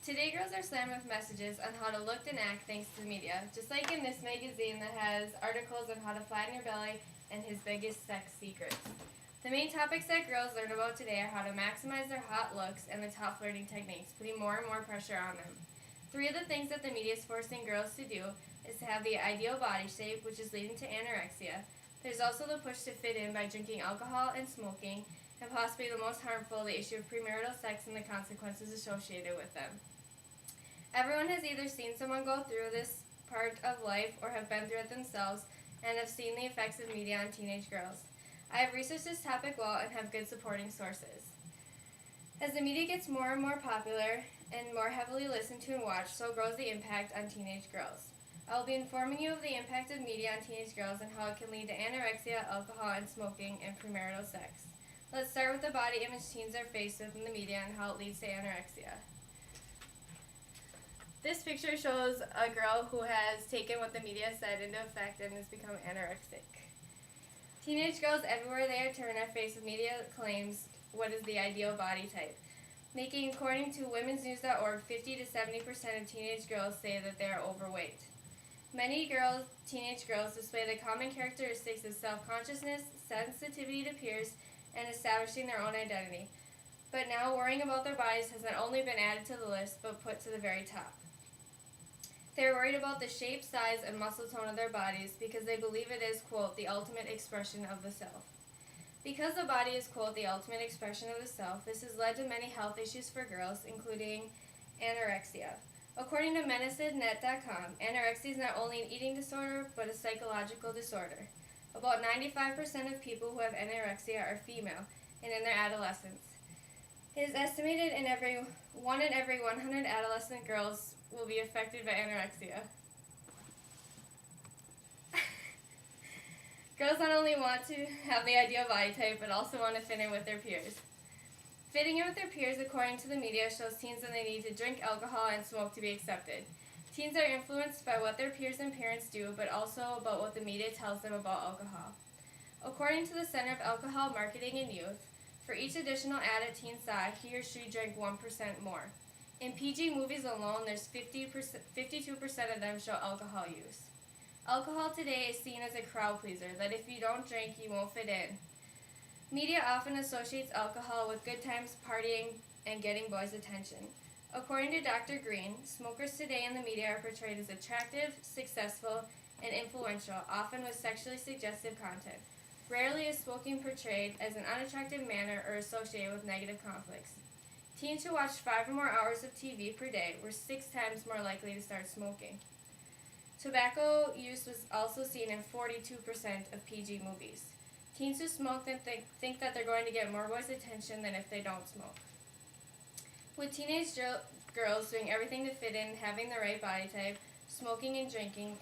Today girls are slammed with messages on how to look and act thanks to the media, just like in this magazine that has articles on how to flatten your belly and his biggest sex secrets. The main topics that girls learn about today are how to maximize their hot looks and the top flirting techniques, putting more and more pressure on them. 3 of the things that the media is forcing girls to do is to have the ideal body shape, which is leading to anorexia. There's also the push to fit in by drinking alcohol and smoking, and possibly the most harmful, the issue of premarital sex and the consequences associated with them. Everyone has either seen someone go through this part of life or have been through it themselves and have seen the effects of media on teenage girls. I have researched this topic well and have good supporting sources. As the media gets more and more popular and more heavily listened to and watched, so grows the impact on teenage girls. I will be informing you of the impact of media on teenage girls and how it can lead to anorexia, alcohol, and smoking, and premarital sex. Let's start with the body image teens are faced with in the media and how it leads to anorexia. This picture shows a girl who has taken what the media said into effect and has become anorexic. Teenage girls everywhere they turn are faced with media claims what is the ideal body type, making, according to womensnews.org, 50 to 70% of teenage girls say that they are overweight. Many teenage girls display the common characteristics of self-consciousness, sensitivity to peers, and establishing their own identity. But now worrying about their bodies has not only been added to the list, but put to the very top. They are worried about the shape, size, and muscle tone of their bodies because they believe it is, quote, the ultimate expression of the self. Because the body is, quote, the ultimate expression of the self, this has led to many health issues for girls, including anorexia. According to MedicineNet.com, anorexia is not only an eating disorder, but a psychological disorder. About 95% of people who have anorexia are female and in their adolescence. It is estimated one in every 100 adolescent girls will be affected by anorexia. Girls not only want to have the ideal body type, but also want to fit in with their peers. Fitting in with their peers, according to the media, shows teens that they need to drink alcohol and smoke to be accepted. Teens are influenced by what their peers and parents do, but also about what the media tells them about alcohol. According to the Center of Alcohol Marketing and Youth, for each additional ad a teen saw, he or she drank 1% more. In PG movies alone, there's 52% of them show alcohol use. Alcohol today is seen as a crowd pleaser, that if you don't drink, you won't fit in. Media often associates alcohol with good times, partying, and getting boys' attention. According to Dr. Green, smokers today in the media are portrayed as attractive, successful, and influential, often with sexually suggestive content. Rarely is smoking portrayed as an unattractive manner or associated with negative conflicts. Teens who watched 5 or more hours of TV per day were 6 times more likely to start smoking. Tobacco use was also seen in 42% of PG movies. Teens who smoke think that they're going to get more boys' attention than if they don't smoke. With teenage girls doing everything to fit in, having the right body type, smoking and drinking,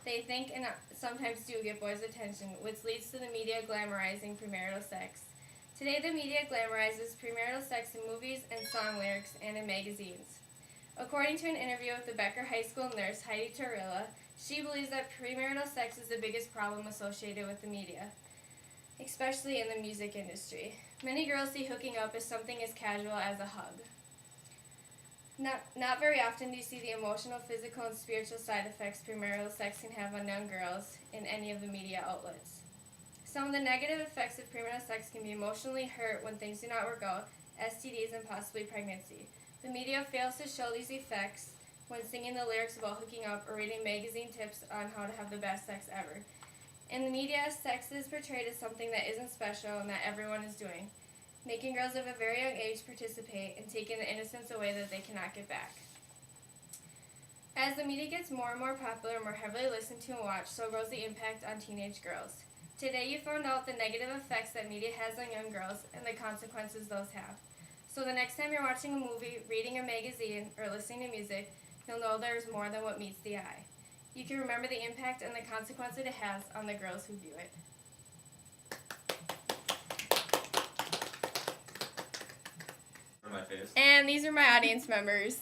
they think and sometimes do get boys' attention, which leads to the media glamorizing premarital sex. Today the media glamorizes premarital sex in movies and song lyrics and in magazines. According to an interview with the Becker High School nurse Heidi Torilla, she believes that premarital sex is the biggest problem associated with the media, especially in the music industry. Many girls see hooking up as something as casual as a hug. Not very often do you see the emotional, physical, and spiritual side effects premarital sex can have on young girls in any of the media outlets. Some of the negative effects of premarital sex can be emotionally hurt when things do not work out, STDs, and possibly pregnancy. The media fails to show these effects when singing the lyrics about hooking up or reading magazine tips on how to have the best sex ever. In the media, sex is portrayed as something that isn't special and that everyone is doing, making girls of a very young age participate and taking the innocence away that they cannot get back. As the media gets more and more popular, more heavily listened to and watched, so grows the impact on teenage girls. Today you found out the negative effects that media has on young girls and the consequences those have. So the next time you're watching a movie, reading a magazine, or listening to music, you'll know there's more than what meets the eye. You can remember the impact and the consequence it has on the girls who view it. For my face. And these are my audience members.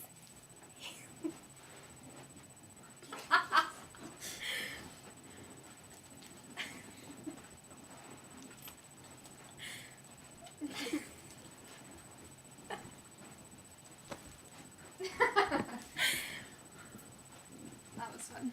this one.